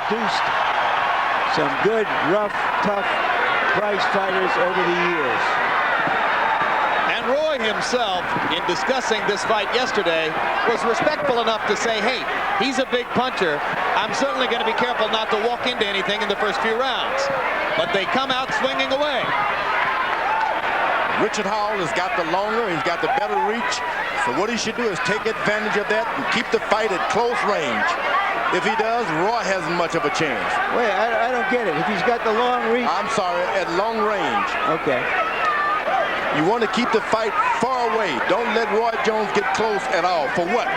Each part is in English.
produced some good, rough, tough prize fighters over the years. And Roy himself, in discussing this fight yesterday, was respectful enough to say, hey, he's a big puncher. I'm certainly going to be careful not to walk into anything in the first few rounds. But they come out swinging away. Richard Hall has got the longer, he's got the better reach. So what he should do is take advantage of that and keep the fight at close range. If he does, Roy hasn't much of a chance. Wait, I don't get it. If he's got the long reach. I'm sorry, at long range. Okay. You want to keep the fight far away. Don't let Roy Jones get close at all. For what?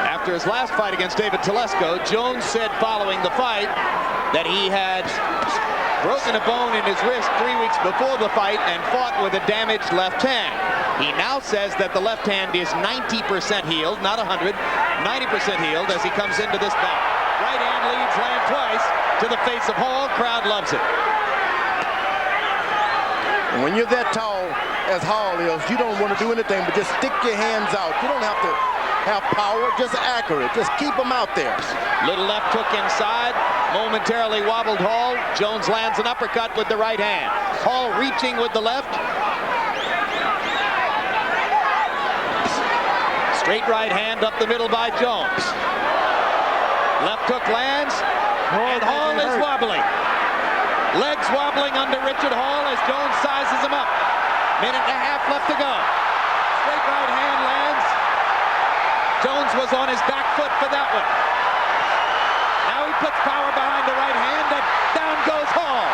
After his last fight against David Telesco, Jones said following the fight that he had broken a bone in his wrist 3 weeks before the fight and fought with a damaged left hand. He now says that the left hand is 90% healed, not 100, 90% healed as he comes into this bout. Right hand leads land twice to the face of Hall. Crowd loves it. And when you're that tall as Hall is, you don't want to do anything but just stick your hands out. You don't have to have power, just accurate. Just keep them out there. Little left hook inside, momentarily wobbled Hall. Jones lands an uppercut with the right hand. Hall reaching with the left. Straight right hand up the middle by Jones. Left hook lands, and Hall is wobbling. Legs wobbling under Richard Hall as Jones sizes him up. Minute and a half left to go. Straight right hand lands. Jones was on his back foot for that one. Now he puts power behind the right hand, and down goes Hall.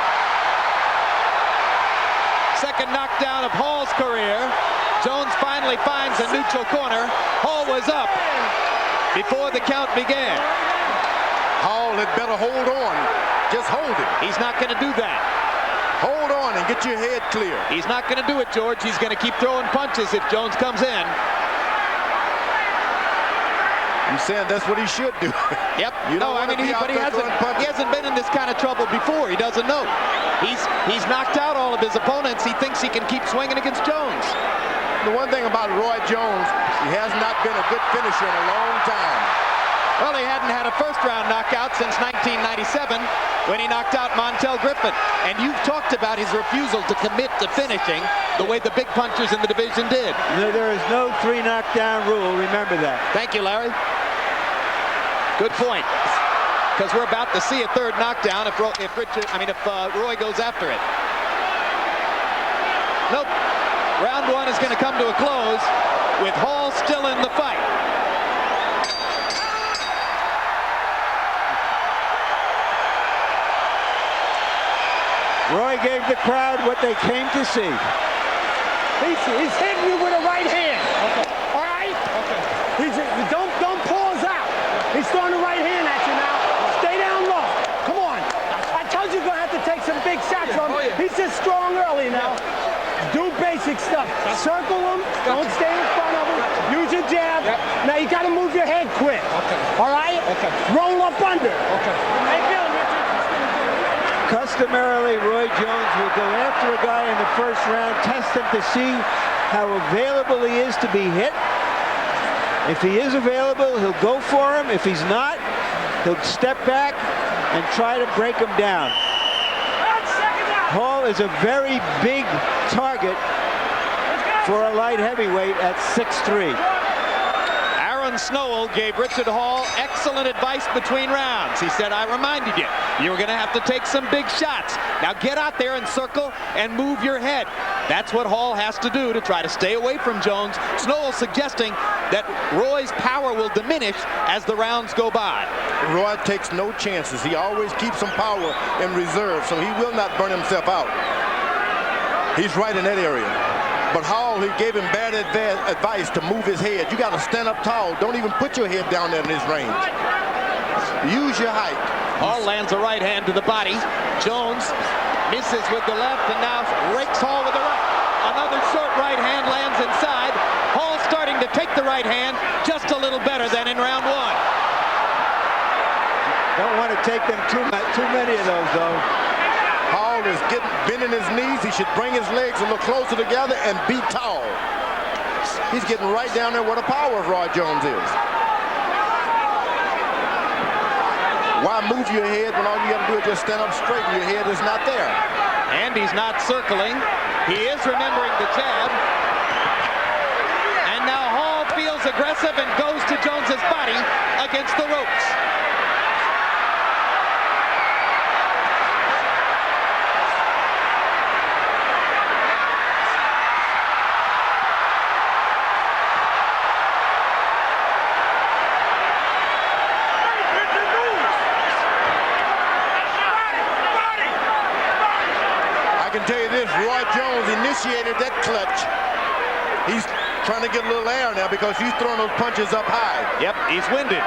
Second knockdown of Hall's career. Jones finally finds a neutral corner. Hall was up before the count began. Hall had better hold on. Just hold it. He's not going to do that. Hold on and get your head clear. He's not going to do it, George. He's going to keep throwing punches if Jones comes in. I'm saying that's what he should do. Yep. You no, I mean, he hasn't been in this kind of trouble before. He doesn't know. He's knocked out all of his opponents. He thinks he can keep swinging against Jones. The one thing about Roy Jones, he has not been a good finisher in a long time. Well, he hadn't had a first-round knockout since 1997 when he knocked out Montel Griffin. And you've talked about his refusal to commit to finishing the way the big punchers in the division did. There is no 3 knockdown rule. Remember that. Thank you, Larry. Good point. Because we're about to see a third knockdown if Roy goes after it. Nope. Round 1 is going to come to a close with Hall still in the fight. Roy gave the crowd what they came to see. He's hitting you with a right hand. Okay. All right? Okay. Don't pause out. He's throwing the right hand at you now. Stay down low. Come on. I told you you're going to have to take some big shots from him. He's just strong early now. Do basic stuff. Circle him. Don't stay in front of him. Use your jab. Now you got to move your head quick. Okay. All right? Okay. Roll up under. Okay. Hey, Bill, Richard. Customarily, Roy Jones will go after a guy in the first round, test him to see how available he is to be hit. If he is available, he'll go for him. If he's not, he'll step back and try to break him down. Hall is a very big target for a light heavyweight at 6'3". Aaron Snowell gave Richard Hall excellent advice between rounds. He said, I reminded you, you were going to have to take some big shots. Now get out there and circle and move your head. That's what Hall has to do to try to stay away from Jones. Snowell suggesting that Roy's power will diminish as the rounds go by. Roy takes no chances. He always keeps some power in reserve, so he will not burn himself out. He's right in that area. But Hall, he gave him bad advice to move his head. You got to stand up tall. Don't even put your head down there in his range. Use your height. Hall lands a right hand to the body. Jones misses with the left and now rakes Hall with the right. Another short right hand lands inside. Hall starting to take the right hand just a little better than in round 1. Don't want to take them too many of those, though. Hall is bending his knees. He should bring his legs a little closer together and be tall. He's getting right down there where the power of Roy Jones is. Why move your head when all you got to do is just stand up straight and your head is not there? And he's not circling. He is remembering the jab. And now Hall feels aggressive and goes to Jones's body against the ropes. I can tell you this, Roy Jones initiated that clutch. He's trying to get a little air now because he's throwing those punches up high. Yep, he's winded.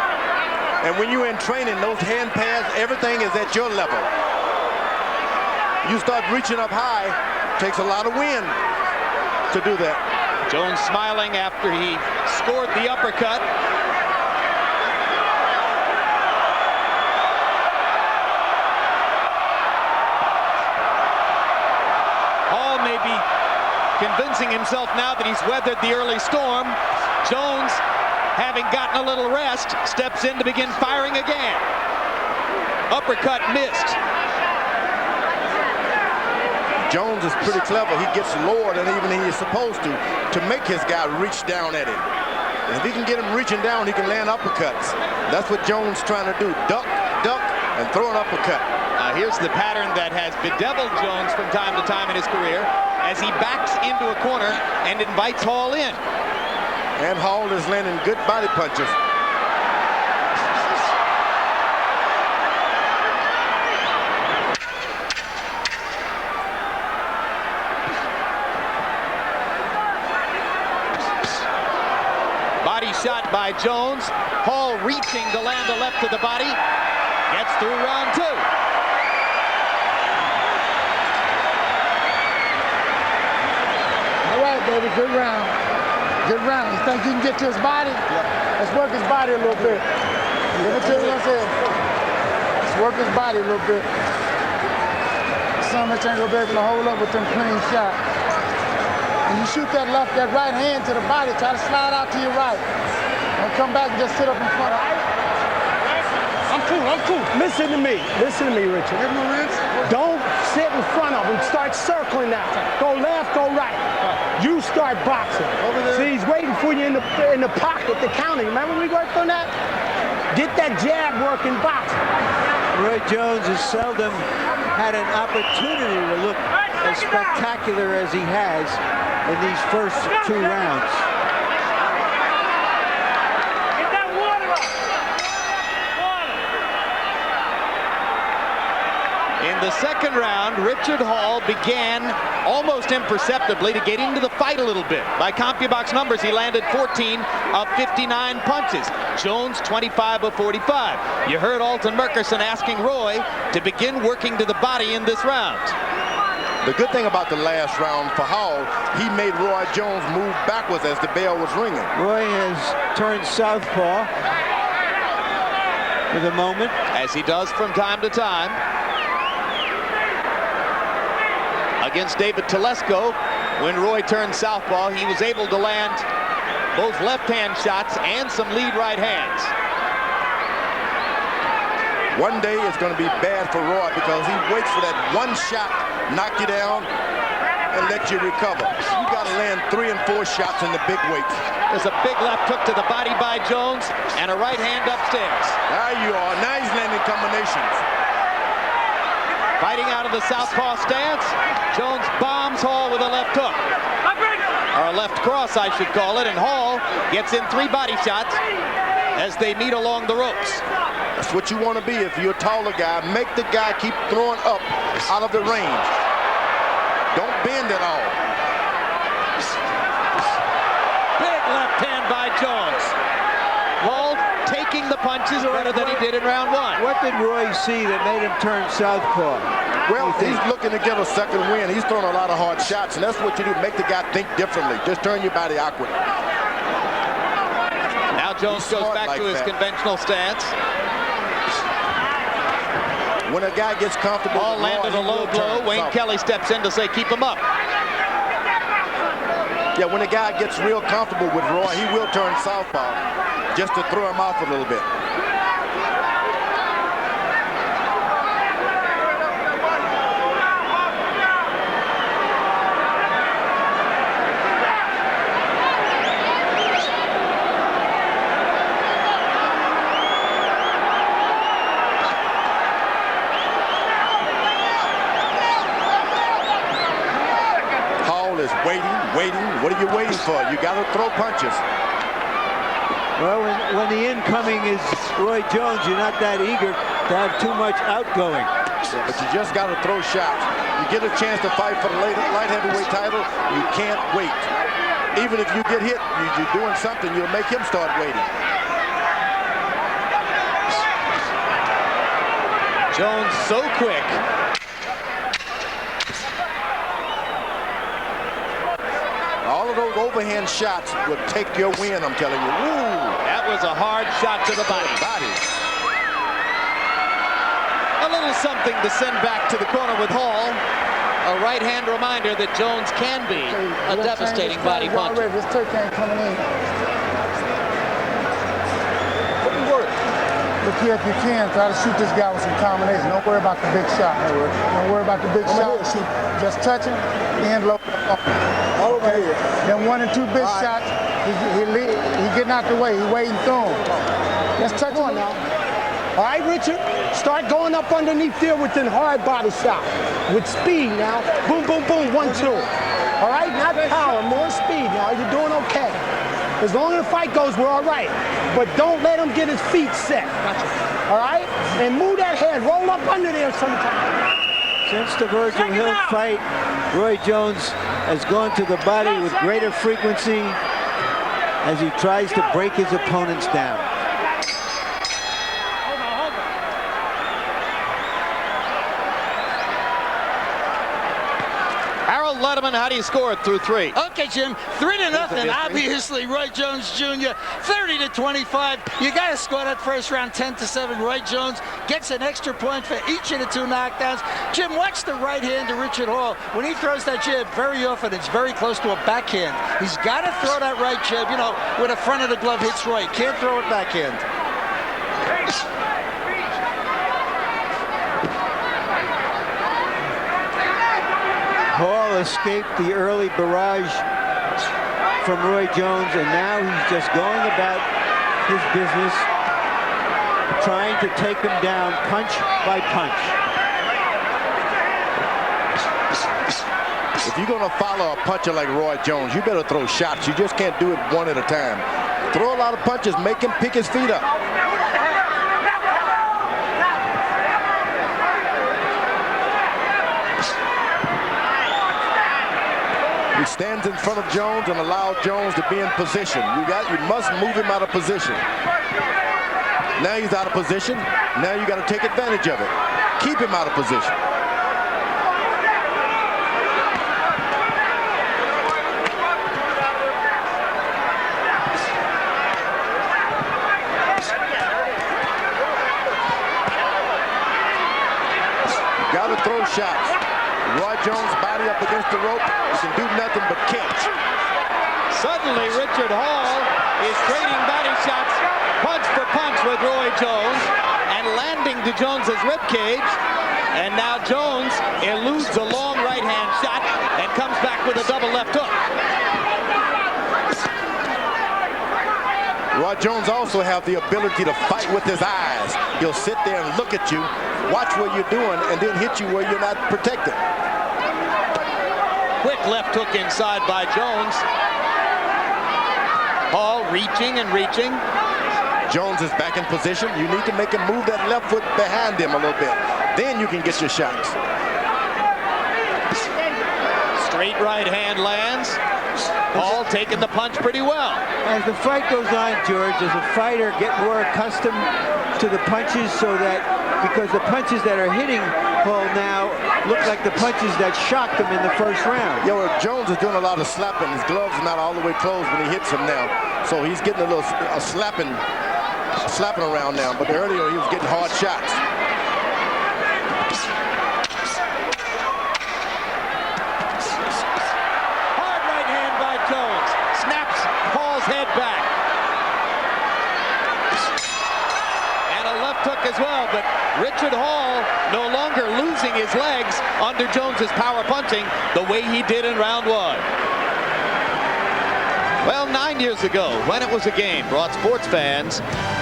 And when you're in training, those hand pads, everything is at your level. You start reaching up high, takes a lot of wind to do that. Jones smiling after he scored the uppercut. Hall may be convincing himself now that he's weathered the early storm. Jones, having gotten a little rest, steps in to begin firing again. Uppercut missed. Jones is pretty clever. He gets lower than even he is supposed to make his guy reach down at him. And if he can get him reaching down, he can land uppercuts. That's what Jones is trying to do. Duck, duck, and throw an uppercut. Here's the pattern that has bedeviled Jones from time to time in his career as he backs into a corner and invites Hall in. And Hall is landing good body punches. Body shot by Jones. Hall reaching to land a left to the body. Gets through round two. All right, baby, good round. Good round. You think you can get to his body? Yeah. Let's work his body a little bit. Let me tell you what I said. Let's work his body a little bit. Some of us ain't gonna be able to hold up with them clean shots. And you shoot that right hand to the body, try to slide out to your right. Don't come back and just sit up in front of it. I'm cool. Listen to me, Richard. Don't sit in front of him. Start circling now. Go left, go right. You start boxing. See, he's waiting for you in the pocket, the counting. Remember we worked on that? Get that jab working boxing. Roy Jones has seldom had an opportunity to look as spectacular as he has in these first two rounds. In the second round, Richard Hall began almost imperceptibly to get into the fight a little bit. By CompuBox numbers, he landed 14 of 59 punches. Jones, 25 of 45. You heard Alton Murkerson asking Roy to begin working to the body in this round. The good thing about the last round for Hall, he made Roy Jones move backwards as the bell was ringing. Roy has turned southpaw for the moment, as he does from time to time. Against David Telesco, when Roy turned southpaw, he was able to land both left-hand shots and some lead right hands. One day it's going to be bad for Roy because he waits for that one shot, knock you down, and let you recover. You got to land 3 and 4 shots in the big weights. There's a big left hook to the body by Jones and a right hand upstairs. There you are. Now he's landing combinations. Fighting out of the southpaw stance, Jones bombs Hall with a left hook. Or a left cross, I should call it, and Hall gets in 3 body shots as they meet along the ropes. That's what you want to be if you're a taller guy. Make the guy keep throwing up out of the range. Don't bend at all. Big left hand by Jones. Hall taking the punches better than he did in round 1. what did Roy see that made him turn southpaw? Well, he's looking to get a second win. He's throwing a lot of hard shots, and that's what you do. Make the guy think differently. Just turn your body awkward. Now Jones goes back to his conventional stance. When a guy gets comfortable, Hall landed a low blow. Wayne Kelly steps in to say, keep him up. Yeah, when a guy gets real comfortable with Roy, he will turn southpaw just to throw him off a little bit. Waiting. What are you waiting for? You got to throw punches. Well, when the incoming is Roy Jones, you're not that eager to have too much outgoing. Yeah, but you just got to throw shots. You get a chance to fight for the light heavyweight title, you can't wait. Even if you get hit, you're doing something, you'll make him start waiting. Jones so quick. All of those overhand shots would take your win, I'm telling you. Ooh. That was a hard shot to the body. A little something to send back to the corner with Hall. A right-hand reminder that Jones can be a devastating body puncher. This turkey ain't coming in. Look here if you can. Try to shoot this guy with some combination. Don't worry about the big shot. Don't worry about the big shot. Just touch him and low. All over here. Then 1 and 2 big shots. He getting out the way. He waiting through him. Just touch him now. All right, Richard, start going up underneath there with the hard body shot. With speed now. Boom, boom, boom, 1, 2. All right, not power, more speed now. You're doing okay. As long as the fight goes, we're all right. But don't let him get his feet set. All right? And move that head. Roll up under there sometime. Since the Virgil Hill fight, Roy Jones has gone to the body with greater frequency as he tries to break his opponents down. Letterman, how do you score it through 3? Okay, Jim, 3-0. Obviously, Roy Jones Jr. 30-25. You got to score that first round 10-7. Roy Jones gets an extra point for each of the 2 knockdowns. Jim, watch the right hand of Richard Hall. When he throws that jab, very often it's very close to a backhand. He's got to throw that right jab, you know, where the front of the glove hits Roy. Can't throw it backhand. Hall escaped the early barrage from Roy Jones, and now he's just going about his business, trying to take him down punch by punch. If you're going to follow a puncher like Roy Jones, you better throw shots. You just can't do it one at a time. Throw a lot of punches, make him pick his feet up. He stands in front of Jones and allows Jones to be in position. You must move him out of position. Now he's out of position. Now you got to take advantage of it. Keep him out of position. You got to throw shots. Roy Jones' body up against the rope. He can do nothing but catch. Suddenly, Richard Hall is trading body shots, punch for punch with Roy Jones, and landing to Jones's ribcage. And now Jones eludes a long right-hand shot and comes back with a double left hook. Roy Jones also has the ability to fight with his eyes. He'll sit there and look at you, watch what you're doing, and then hit you where you're not protected. Quick left hook inside by Jones. Hall reaching and reaching. Jones is back in position. You need to make him move that left foot behind him a little bit. Then you can get your shots. Straight right hand lands. Hall taking the punch pretty well. As the fight goes on, George, does a fighter get more accustomed to the punches so that, because the punches that are hitting Hall now look like the punches that shocked him in the first round? Yeah, well, Jones is doing a lot of slapping. His gloves are not all the way closed when he hits him now. So he's getting a little slapping around now. But earlier he was getting hard shots. Hard right hand by Jones. Snaps Hall's head back. And a left hook as well, but Richard Hall no longer losing his legs under Jones's power punching the way he did in round 1. Well, 9 years ago, when it was a game, brought sports fans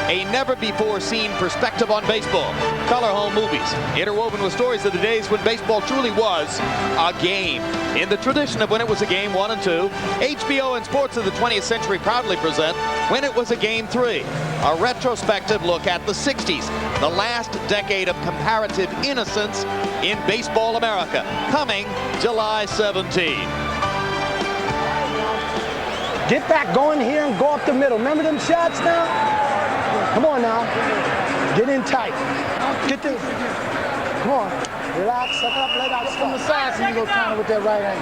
a never-before-seen perspective on baseball. Color home movies, interwoven with stories of the days when baseball truly was a game. In the tradition of When It Was a Game 1 and 2, HBO and Sports of the 20th Century proudly present When It Was a Game 3, a retrospective look at the 60s, the last decade of comparative innocence in baseball America, coming July 17. Get back going here and go up the middle. Remember them shots now? Come on now. Get in tight. Get this. Come on. Relax, suck up, let out. From the side so you go counter with that right hand.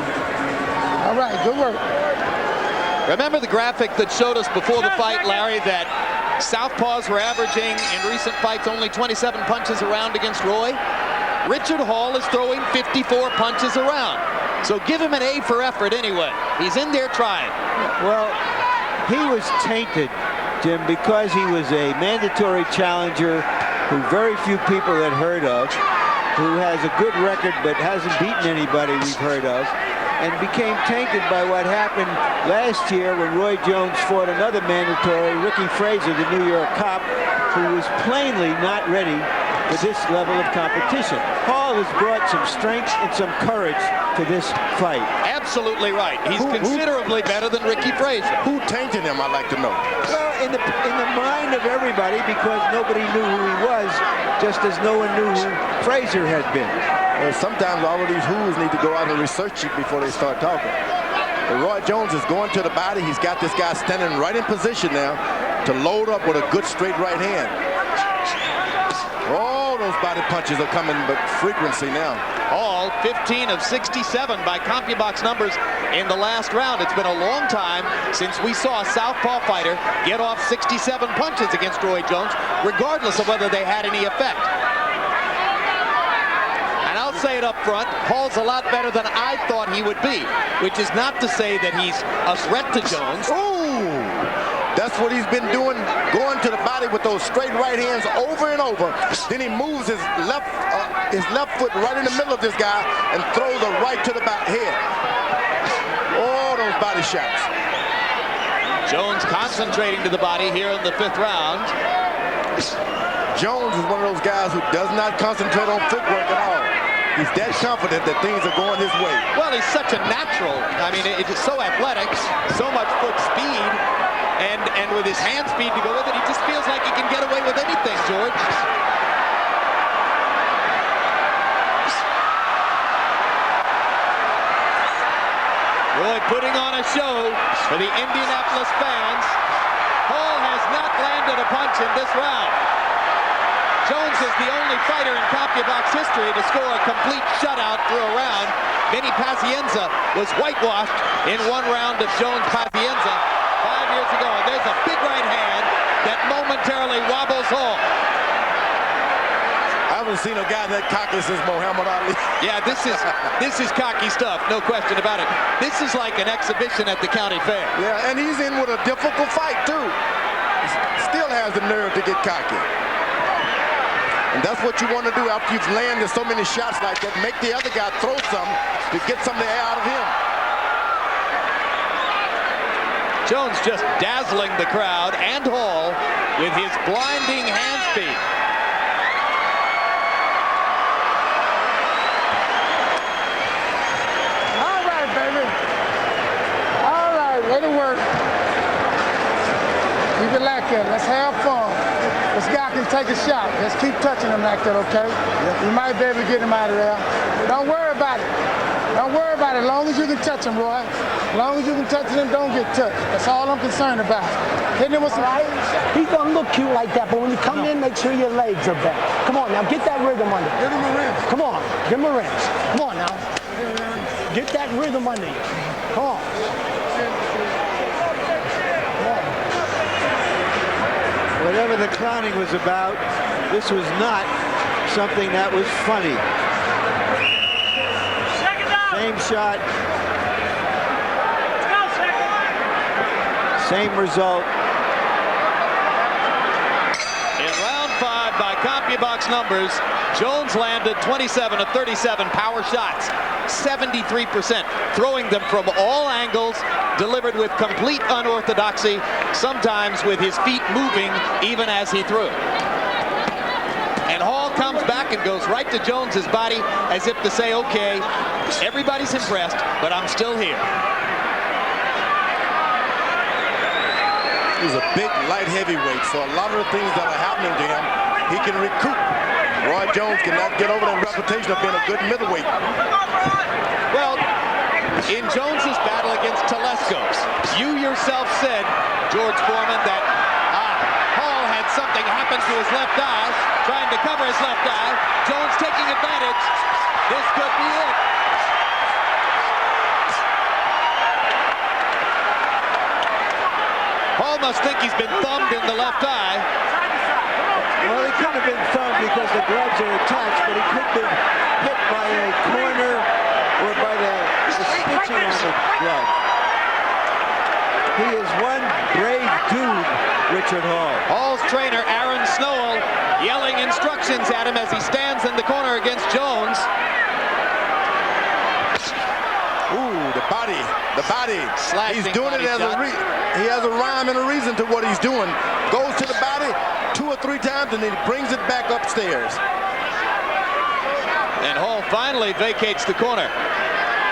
All right, good work. Remember the graphic that showed us before the fight, Larry, that southpaws were averaging in recent fights only 27 punches around against Roy? Richard Hall is throwing 54 punches around. So give him an A for effort anyway. He's in there trying. Well, he was tainted, Jim, because he was a mandatory challenger who very few people had heard of, who has a good record but hasn't beaten anybody we've heard of, and became tainted by what happened last year when Roy Jones fought another mandatory, Ricky Frazier, the New York cop, who was plainly not ready for this level of competition. Hall has brought some strength and some courage to this fight. Absolutely right. He's considerably better than Ricky Frazier. Who tainted him, I'd like to know. Well, in the mind of everybody, because nobody knew who he was, just as no one knew who Frazier had been. Well, sometimes all of these who's need to go out and research it before they start talking. But Roy Jones is going to the body. He's got this guy standing right in position now to load up with a good straight right hand. Oh, those body punches are coming with frequency now. All 15 of 67 by CompuBox numbers in the last round. It's been a long time since we saw a southpaw fighter get off 67 punches against Roy Jones, regardless of whether they had any effect. And I'll say it up front, Hall's a lot better than I thought he would be, which is not to say that he's a threat to Jones. Ooh! That's what he's been doing, going to the body with those straight right hands over and over. Then he moves his left foot right in the middle of this guy and throws a right to the back head. Oh, those body shots. Jones concentrating to the body here in the 5th round. Jones is one of those guys who does not concentrate on footwork at all. He's that confident that things are going his way. Well, he's such a natural. I mean, it's just so athletic, so much foot speed. And with his hand speed to go with it, he just feels like he can get away with anything, George. Roy putting on a show for the Indianapolis fans. Hall has not landed a punch in this round. Jones is the only fighter in CompuBox history to score a complete shutout through a round. Benny Pazienza was whitewashed in one round of Jones-Pazienza 5 years ago, and there's a big right hand that momentarily wobbles Hall. I haven't seen a guy that cocky since Muhammad Ali. Yeah, this is cocky stuff, no question about it. This is like an exhibition at the county fair. Yeah, and he's in with a difficult fight too. Still has the nerve to get cocky. And that's what you want to do after you've landed so many shots like that. Make the other guy throw some to get some of the air out of him. Jones just dazzling the crowd and Hall with his blinding hand speed. All right, baby. All right, way to work. Keep it like that. Let's have fun. This guy can take a shot. Let's keep touching him like that, okay? We might be able to get him out of there. Don't worry about it. Don't worry about it. As long as you can touch him, Roy. As long as you can touch him, don't get touched. That's all I'm concerned about. Hitting him with some... Right? He's going to look cute like that, but when you come in, make sure your legs are back. Come on, now, get that rhythm under. Give him a wrench. Come on, give him a wrench. Come on, now. Get that rhythm under you. Come on. Whatever the clowning was about, this was not something that was funny. Same shot. Same result. In round 5 by CompuBox. Penny box numbers. Jones landed 27 of 37 power shots, 73%, throwing them from all angles, delivered with complete unorthodoxy, sometimes with his feet moving even as he threw. And Hall comes back and goes right to Jones's body as if to say, okay, everybody's impressed, but I'm still here. He's a big light heavyweight, so a lot of the things that are happening to him, he can recoup. Roy Jones cannot get over that reputation of being a good middleweight. Well, in Jones's battle against Telescopes, you yourself said, George Foreman, that Hall had something happen to his left eye, trying to cover his left eye. Jones taking advantage. This could be it. Hall must think he's been thumbed in the left eye. Well, he couldn't have been thumbed because the gloves are attached, but he could have been hit by a corner or by the stitching on the glove. He is one brave dude, Richard Hall. Hall's trainer, Aaron Snowell, yelling instructions at him as he stands in the corner against Jones. Ooh, the body. Slashing he's doing body it as he has a rhyme and a reason to what he's doing. Goes to the body 2 or 3 times and then he brings it back upstairs. And Hall finally vacates the corner.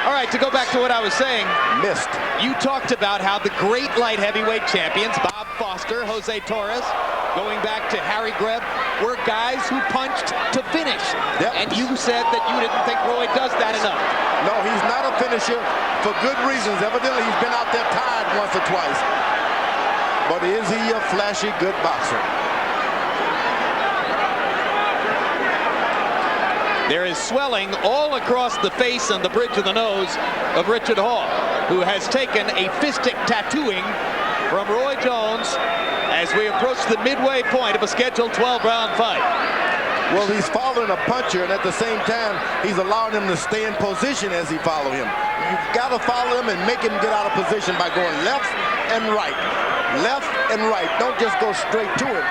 All right, to go back to what I was saying. Missed. You talked about how the great light heavyweight champions, Bob Foster, Jose Torres, going back to Harry Greb, were guys who punched to finish. Yep. And you said that you didn't think Roy does that enough. No, he's not a finisher for good reasons. Evidently, he's been out there tied once or twice. But is he a flashy good boxer? There is swelling all across the face and the bridge of the nose of Richard Hall, who has taken a fistic tattooing from Roy Jones as we approach the midway point of a scheduled 12-round fight. Well, he's following a puncher, and at the same time, he's allowing him to stay in position as he follows him. You've got to follow him and make him get out of position by going left and right. Left and right. Don't just go straight to him.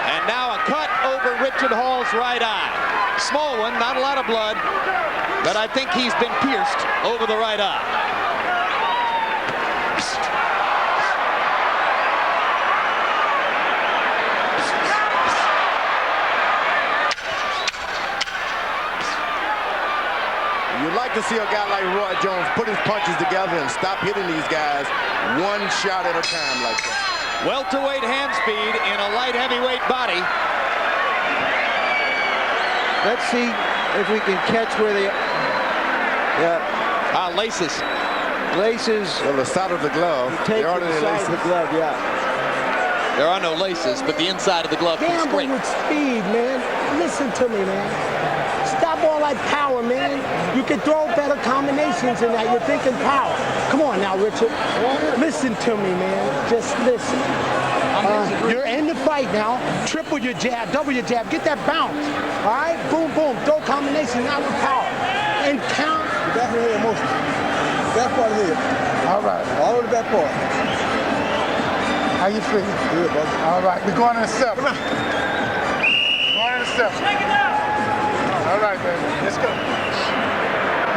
And now a cut over Richard Hall's right eye. Small one, not a lot of blood, but I think he's been pierced over the right eye. You'd like to see a guy like Roy Jones put his punches together and stop hitting these guys one shot at a time like that. Welterweight hand speed in a light heavyweight body. Let's see if we can catch where they... Laces. Laces. Well, the side of the glove. Take There aren't the any side laces. of the glove, yeah. There are no laces, but the inside of the glove is Gamble straight. with speed, man. Listen to me, man. Stop all that power, man. You can throw better combinations than that. You're thinking power. Come on now, Richard. Listen to me, man. Just listen. You're in the fight now. Triple your jab, double your jab. Get that bounce. All right? Boom, boom. Throw combinations now with power. And count. Back of the head, most. Back part of the head. All right. All of the back part. How you feeling? Good, brother. All right. We're going in the 7th. Going in the 7th. Check it out. All right, baby. Let's go.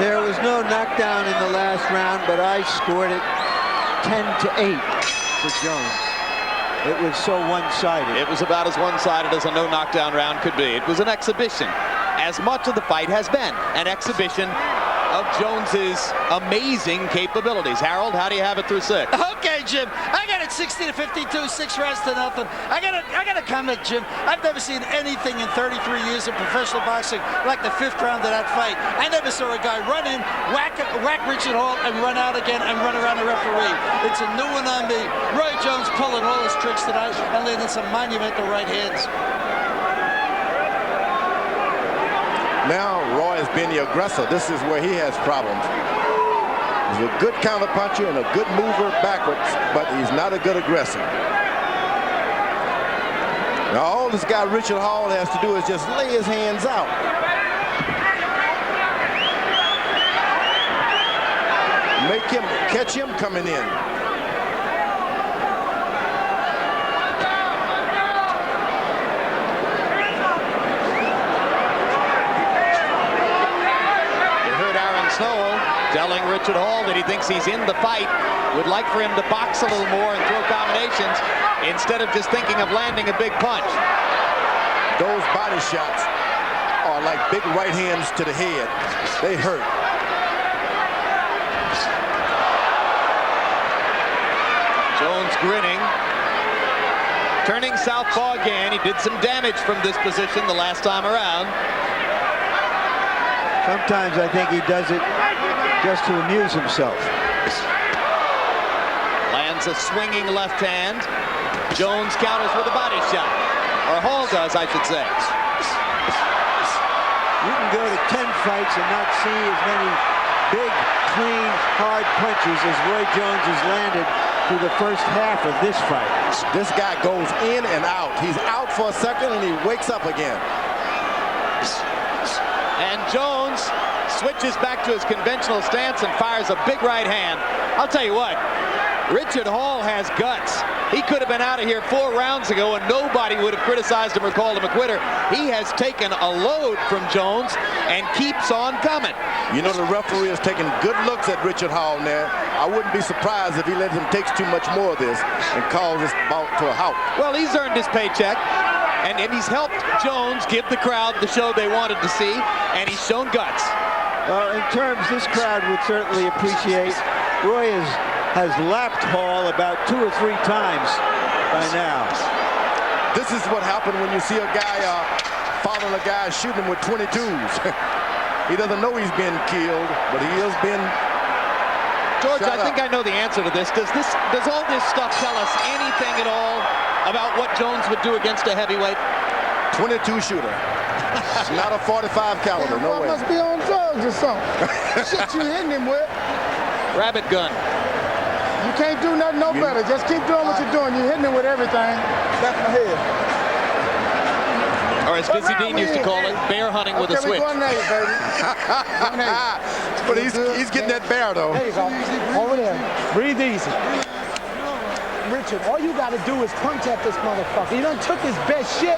There was no knockdown in the last round, but I scored it 10-8 for Jones. It was so one-sided. It was about as one-sided as a no knockdown round could be. It was an exhibition, as much of the fight has been an exhibition of Jones's amazing capabilities. Harold, how do you have it through 6? Okay, Jim. I got it 60-52, 6 rounds to nothing. I got a comment, Jim. I've never seen anything in 33 years of professional boxing like the 5th round of that fight. I never saw a guy run in, whack Richard Hall, and run out again and run around the referee. It's a new one on me. Roy Jones pulling all his tricks tonight and landing some monumental right hands. Now Roy has been the aggressor. This is where he has problems. He's a good counterpuncher and a good mover backwards, but he's not a good aggressor. Now all this guy Richard Hall has to do is just lay his hands out. Make him, catch him coming in. telling Richard Hall that he thinks he's in the fight, would like for him to box a little more and throw combinations instead of just thinking of landing a big punch. Those body shots are like big right hands to the head. They hurt. Jones grinning. Turning southpaw again. He did some damage from this position the last time around. Sometimes I think he does it just to amuse himself. Lands a swinging left hand. Jones counters with a body shot. Or Hall does, I should say. You can go to 10 fights and not see as many big, clean, hard punches as Roy Jones has landed through the first half of this fight. This guy goes in and out. He's out for a second and he wakes up again. And Jones switches back to his conventional stance and fires a big right hand. I'll tell you what, Richard Hall has guts. He could have been out of here 4 rounds ago and nobody would have criticized him or called him a quitter. He has taken a load from Jones and keeps on coming. You know, the referee is taking good looks at Richard Hall now. I wouldn't be surprised if he let him take too much more of this and calls this bout to a halt. Well, he's earned his paycheck, and he's helped Jones give the crowd the show they wanted to see, and he's shown guts. Well, in terms this crowd would certainly appreciate, Roy has lapped Hall about 2 or 3 times by now. This is what happened when you see a guy following a guy shooting him with 22s. He doesn't know he's been killed, but he has been. George, I think I know the answer to this. Does all this stuff tell us anything at all about what Jones would do against a heavyweight? 22 shooter. Not a 45 caliber, no way. Must be on drugs or something. Shit you hitting him with. Rabbit gun. You can't do nothing no better. Just keep doing what you're doing. You're hitting him with everything. That's my head. Or as Busy Dean used to call it, bear hunting with a switch. Go baby. But he's getting that bear, though. There you go. Over there. Breathe easy. Richard, all you got to do is punch at this motherfucker. He done took his best shit.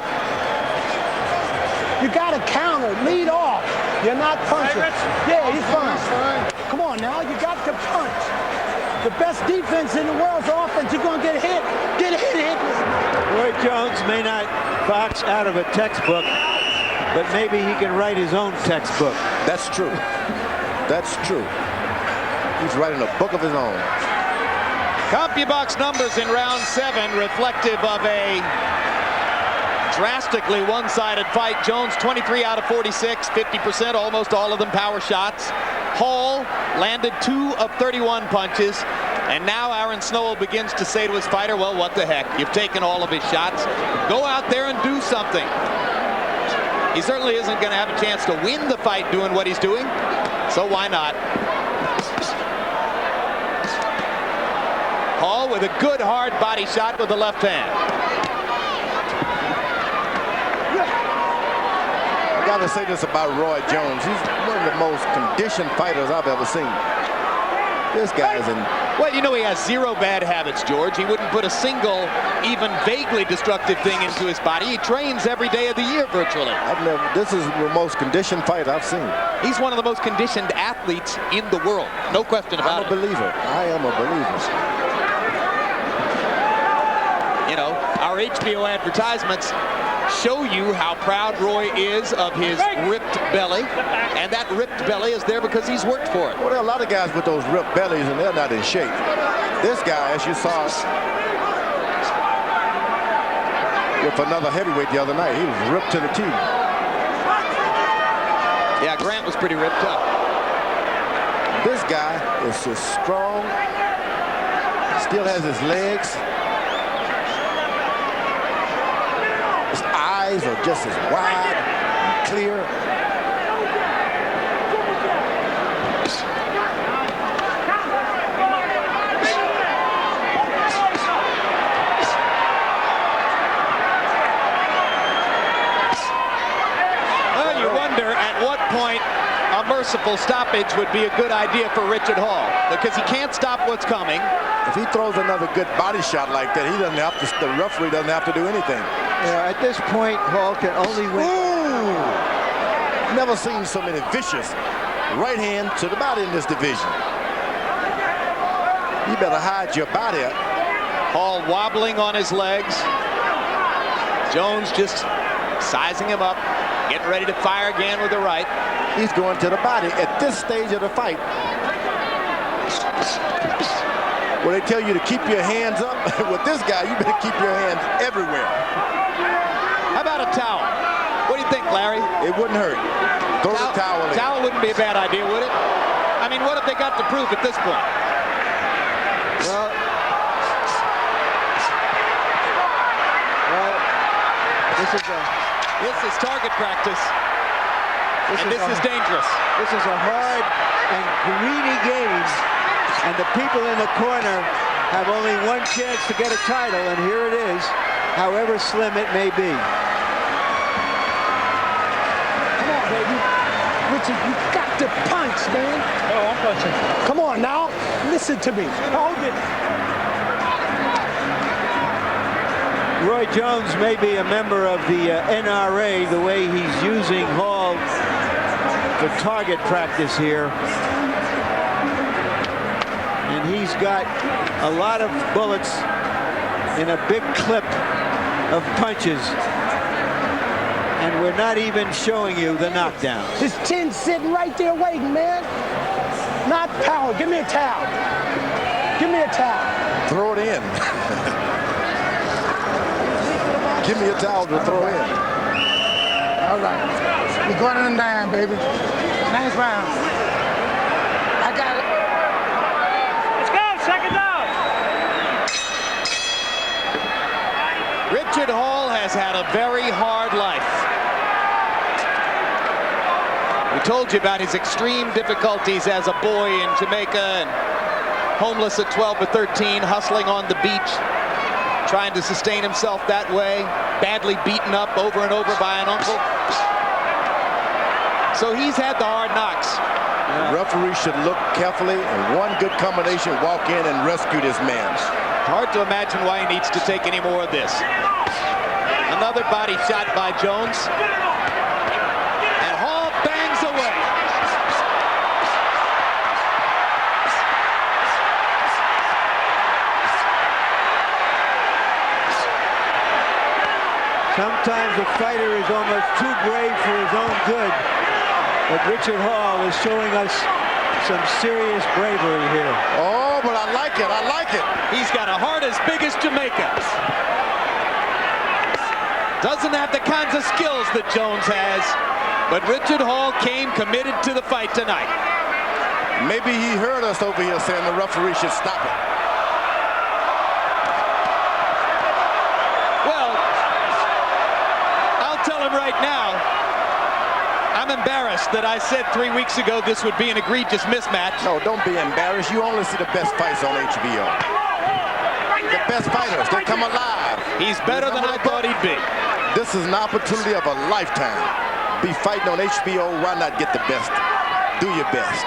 You got to counter. Lead off. You're not punching. Yeah, he's fine. Come on now. You got to punch. The best defense in the world's offense. You're going to get hit. Get hit. Roy Jones may not box out of a textbook, but maybe he can write his own textbook. That's true. That's true. He's writing a book of his own. CompuBox numbers in round 7 reflective of a drastically one-sided fight. Jones 23 out of 46, 50%, almost all of them power shots. Hall landed 2 of 31 punches. And now Aaron Snowell begins to say to his fighter, well, what the heck? You've taken all of his shots. Go out there and do something. He certainly isn't going to have a chance to win the fight doing what he's doing. So why not? Hall with a good hard body shot with the left hand. I got to say this about Roy Jones. He's one of the most conditioned fighters I've ever seen. This guy's in. Well, you know he has 0 bad habits, George. He wouldn't put a single, even vaguely destructive thing into his body. He trains every day of the year virtually. This is the most conditioned fight I've seen. He's one of the most conditioned athletes in the world. No question about it. I'm a believer. I am a believer. You know, our HBO advertisements show you how proud Roy is of his ripped belly, and that ripped belly is there because he's worked for it. Well, there are a lot of guys with those ripped bellies, and they're not in shape. This guy, as you saw with another heavyweight the other night, he was ripped to the teeth. Yeah, Grant was pretty ripped up. This guy is just strong, still has his legs. His eyes are just as wide and clear. Well, you wonder at what point a merciful stoppage would be a good idea for Richard Hall, because he can't stop what's coming. If he throws another good body shot like that, he doesn't have to. The referee doesn't have to do anything. Yeah, at this point, Hall can only win. Ooh! Never seen so many vicious right hand to the body in this division. You better hide your body. Hall wobbling on his legs. Jones just sizing him up, getting ready to fire again with the right. He's going to the body at this stage of the fight. Well, they tell you to keep your hands up. With this guy, you better keep your hands everywhere. How about a towel? What do you think, Larry? It wouldn't hurt. Throw the towel in. Towel wouldn't be a bad idea, would it? I mean, what have they got to prove at this point? Well, this is target practice, and this is dangerous. This is a hard and greedy game, and the people in the corner have only one chance to get a title, and here it is, however slim it may be. Come on, baby. Richard, you got to punch, man. Oh, I'm punching. Come on now. Listen to me. Hold it. Roy Jones may be a member of the NRA, the way he's using Hall for target practice here. And he's got a lot of bullets in a big clip of punches. And we're not even showing you the knockdown. His chin's sitting right there waiting, man. Not towel. Give me a towel. Give me a towel. Throw it in. Give me a towel to throw in. All right. We're going to the 9, baby. 9th round. I got it. Let's go. Second down. Richard Hall has had a very hard life. We told you about his extreme difficulties as a boy in Jamaica and homeless at 12 or 13, hustling on the beach, trying to sustain himself that way, badly beaten up over and over by an uncle. So he's had the hard knocks. Referee should look carefully, and one good combination, walk in and rescue this man. Hard to imagine why he needs to take any more of this. Another body shot by Jones. And Hall bangs away. Sometimes a fighter is almost too brave for his own good. But Richard Hall is showing us some serious bravery here. Oh, but I like it. I like it. He's got a heart as big as Jamaica. Doesn't have the kinds of skills that Jones has. But Richard Hall came committed to the fight tonight. Maybe he heard us over here saying the referee should stop it. Well, I'll tell him right now, I'm embarrassed that I said 3 weeks ago this would be an egregious mismatch. No, don't be embarrassed. You only see the best fights on HBO. The best fighters, they come alive. He's better than I thought he'd be. This is an opportunity of a lifetime. Be fighting on HBO, why not get the best? Do your best.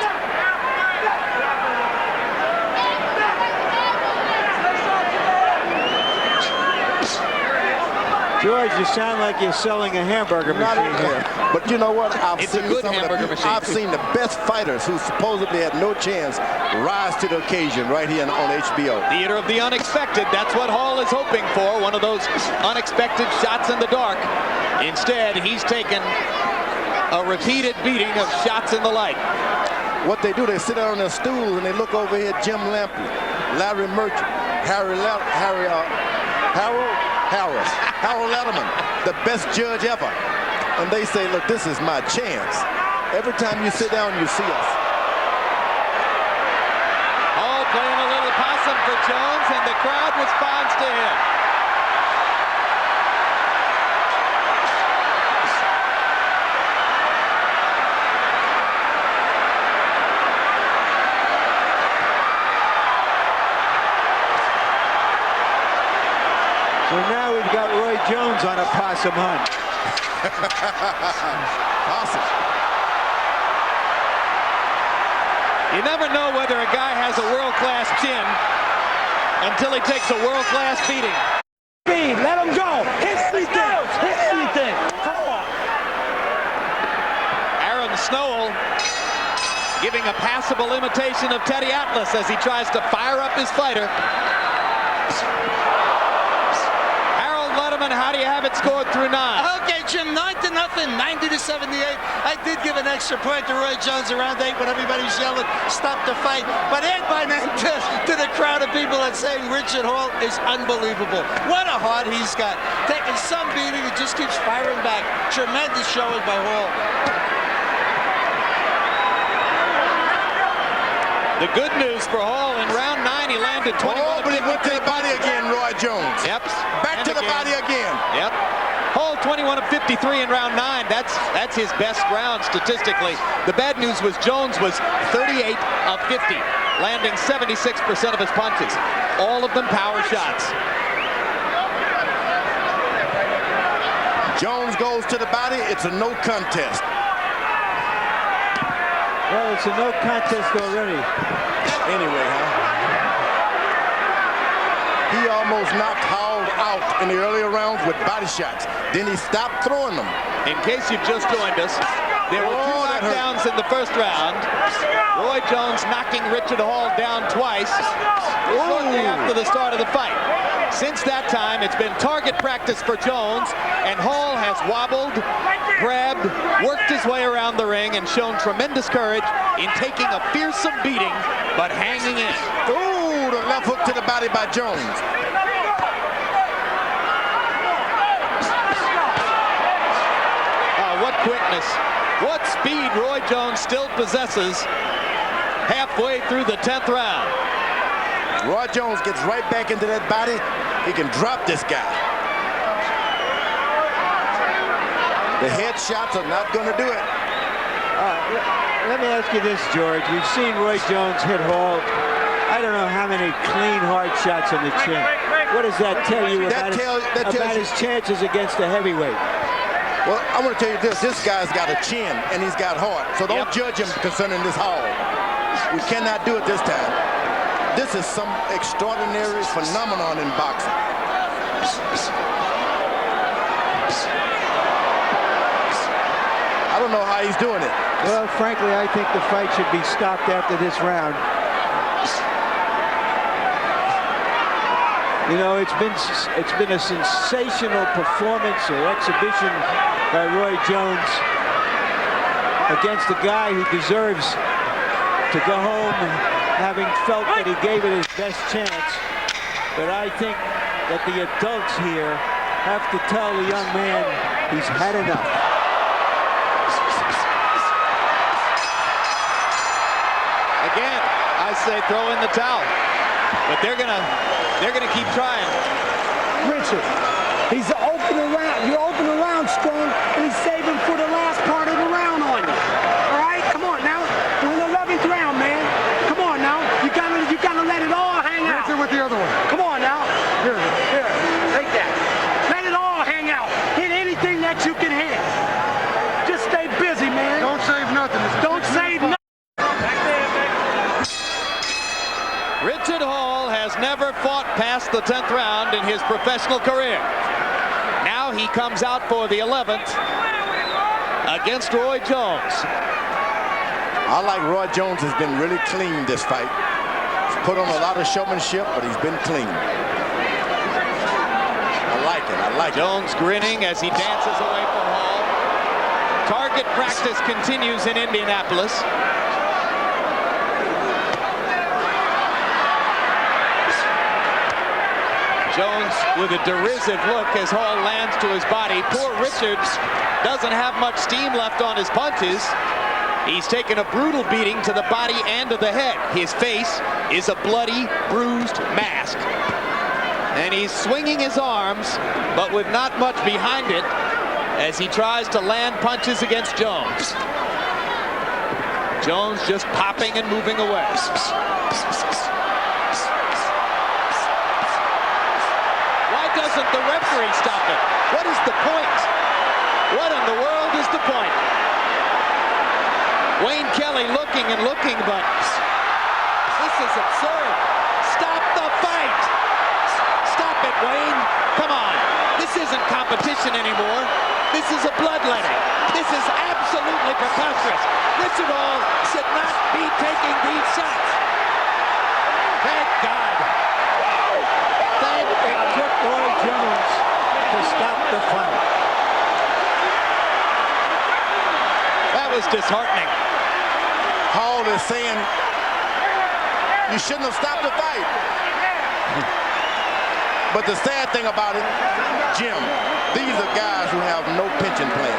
George, you sound like you're selling a hamburger machine here. But you know what? It's a good hamburger machine. I've seen the best fighters who supposedly had no chance rise to the occasion right here on HBO. Theater of the unexpected. That's what Hall is hoping for. One of those unexpected shots in the dark. Instead, he's taken a repeated beating of shots in the light. What they do, they sit down on their stools and they look over here at Jim Lampley, Larry Merchant, Harold Letterman, the best judge ever. And they say, look, this is my chance. Every time you sit down, you see us. Hall playing a little possum for Jones, and the crowd responds to him. So now we've got Roy Jones on a possum hunt. Awesome. You never know whether a guy has a world-class chin until he takes a world-class beating. Speed, let him go. Hit anything. Hit anything. Come on. Aaron Snowell giving a passable imitation of Teddy Atlas as he tries to fire up his fighter. Harold Letterman, how do you have it scored through 9? Okay, Jim, 9-0, 90-78. I did give an extra point to Roy Jones around 8 when everybody was yelling, stop the fight. But add my name to the crowd of people that saying Richard Hall is unbelievable. What a heart he's got. Taking some beating, he just keeps firing back. Tremendous showing by Hall. The good news for Hall, in round 9, he landed 21. Oh, but he went to the body again, Roy Jones. Yep. Back to the body again. Yep. Hall 21 of 53 in round 9. That's his best round statistically. The bad news was Jones was 38 of 50, landing 76% of his punches. All of them power shots. Jones goes to the body. It's a no contest. Well, it's a no contest already. Anyway, he almost knocked Hall out in the earlier rounds with body shots. Then he stopped throwing them. In case you've just joined us, there were 2 knockdowns in the first round. Roy Jones knocking Richard Hall down twice shortly after the start of the fight. Since that time, it's been target practice for Jones, and Hall has wobbled, grabbed, worked his way around the ring, and shown tremendous courage in taking a fearsome beating, but hanging in. Ooh, the left hook to the body by Jones. What quickness, what speed Roy Jones still possesses halfway through the 10th round. Roy Jones gets right back into that body. He can drop this guy. The head shots are not going to do it. Let me ask you this, George. We've seen Roy Jones hit Hall. I don't know how many clean, hard shots on the chin. What does that tell you about his chances against a heavyweight? Well, I want to tell you this. This guy's got a chin, and he's got heart. So don't judge him concerning this Hall. We cannot do it this time. This is some extraordinary phenomenon in boxing. I don't know how he's doing it. Well, frankly, I think the fight should be stopped after this round. You know, it's been a sensational performance or exhibition by Roy Jones against a guy who deserves to go home having felt that he gave it his best chance. But I think that the adults here have to tell the young man he's had enough. Again, I say throw in the towel, but they're gonna keep trying. Richard, he's open around. You're open around strong, and he's saving for the last part of the round on you. All right, come on now. We're in the 11th round, man. Come on now. You gotta let it all hang out. Answer with the other one. Come on now. Here, take that. Let it all hang out. Hit anything that you can hit. Just stay busy, man. Don't save nothing. Don't save nothing. Richard Hall has never fought past the 10th round in his professional career. Now he comes out for the 11th against Roy Jones. I like Roy Jones has been really clean this fight. He's put on a lot of showmanship, but he's been clean. I like it. I like Jones grinning as he dances away from Hall. Target practice continues in Indianapolis. Jones with a derisive look as Hall lands to his body. Poor Richards doesn't have much steam left on his punches. He's taken a brutal beating to the body and to the head. His face is a bloody, bruised mask. And he's swinging his arms, but with not much behind it, as he tries to land punches against Jones. Jones just popping and moving away. Doesn't the referee stop it? What is the point? What in the world is the point? Wayne Kelly looking and looking, but this is absurd. Stop the fight! Stop it, Wayne. Come on. This isn't competition anymore. This is a bloodletting. This is absolutely preposterous. Richard Hall should not be taking these shots. Thank God. It took Roy Jones to stop the fight. That was disheartening. Hall is saying you shouldn't have stopped the fight. But the sad thing about it, Jim, these are guys who have no pension plan.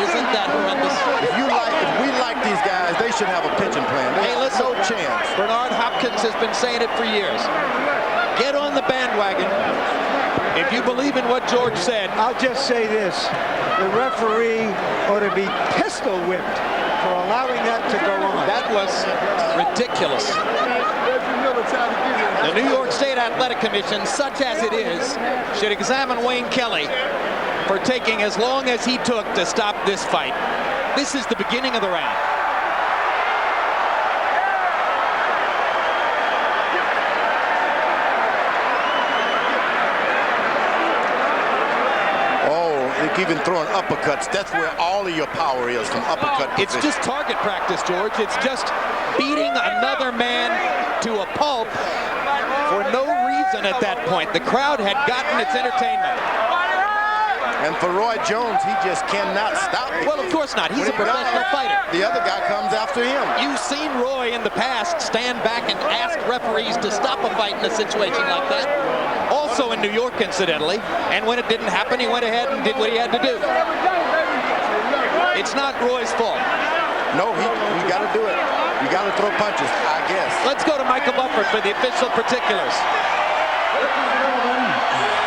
Isn't that horrendous? If we like these guys, they should have a pension plan. They have no chance. Bernard Hopkins has been saying it for years. Get on the bandwagon. If you believe in what George said. I'll just say this. The referee ought to be pistol whipped for allowing that to go on. That was ridiculous. The New York State Athletic Commission, such as it is, should examine Wayne Kelly for taking as long as he took to stop this fight. This is the beginning of the round. Even throwing uppercuts, that's where all of your power is, from uppercut It's position. just target practice, George. It's just beating another man to a pulp for no reason at that point. The crowd had gotten its entertainment. And for Roy Jones, he just cannot stop it. Well, of course not. He's a professional fighter. The other guy comes after him. You've seen Roy in the past stand back and ask referees to stop a fight in a situation like that. Also in New York, incidentally. And when it didn't happen, he went ahead and did what he had to do. It's not Roy's fault. No, you got to do it. You got to throw punches, I guess. Let's go to Michael Bufford for the official particulars.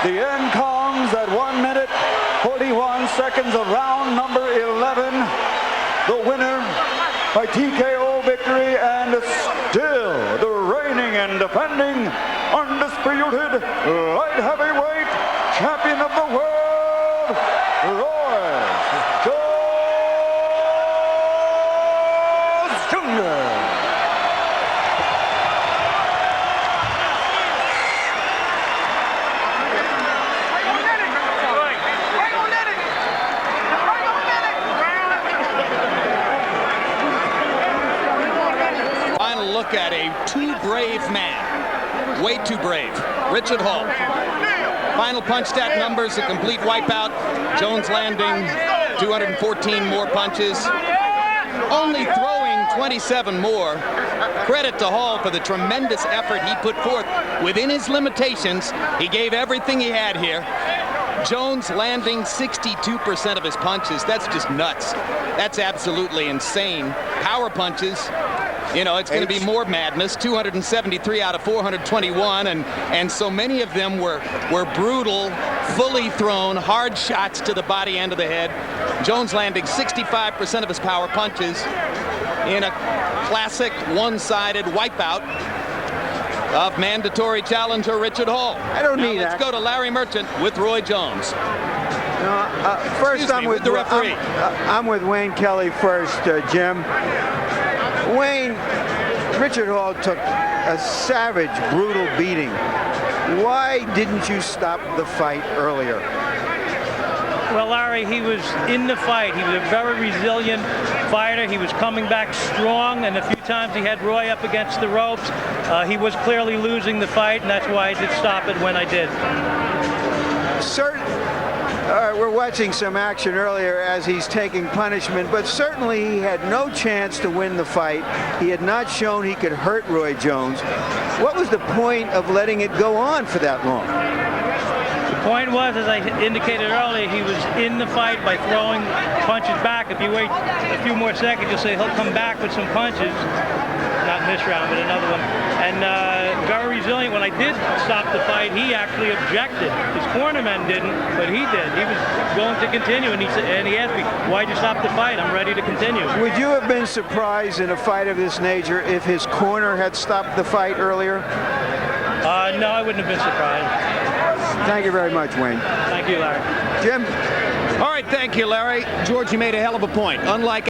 The end comes at 1 minute, 41 seconds of round number 11. The winner by TKO victory, and still the reigning and defending undisputed light heavyweight champion of the world, Roy Jones Jr. Look at a too brave man. Way too brave. Richard Hall. Final punch stat numbers, a complete wipeout. Jones landing 214 more punches. Only throwing 27 more. Credit to Hall for the tremendous effort he put forth within his limitations. He gave everything he had here. Jones landing 62% of his punches. That's just nuts. That's absolutely insane. Power punches. You know, it's going to be more madness. 273 out of 421, and so many of them were brutal, fully thrown, hard shots to the body and to the head. Jones landing 65% of his power punches in a classic one-sided wipeout of mandatory challenger Richard Hall. I don't need that. Let's go to Larry Merchant with Roy Jones. No, first I'm with the referee. I'm with Wayne Kelly first, Jim. Wayne, Richard Hall took a savage, brutal beating. Why didn't you stop the fight earlier? Well, Larry, he was in the fight. He was a very resilient fighter. He was coming back strong, and a few times he had Roy up against the ropes. He was clearly losing the fight, and that's why I did stop it when I did. We're watching some action earlier as he's taking punishment, but certainly he had no chance to win the fight. He had not shown he could hurt Roy Jones. What was the point of letting it go on for that long? The point was, as I indicated earlier, he was in the fight by throwing punches back. If you wait a few more seconds, you'll say he'll come back with some punches. Not in this round, but another one. And very resilient. When I did stop the fight, he actually objected. His cornermen didn't, but he did. He was going to continue, and he asked me, why'd you stop the fight? I'm ready to continue. Would you have been surprised in a fight of this nature if his corner had stopped the fight earlier? No, I wouldn't have been surprised. Thank you very much, Wayne. Thank you, Larry. Jim? All right, thank you, Larry. George, you made a hell of a point. Unlike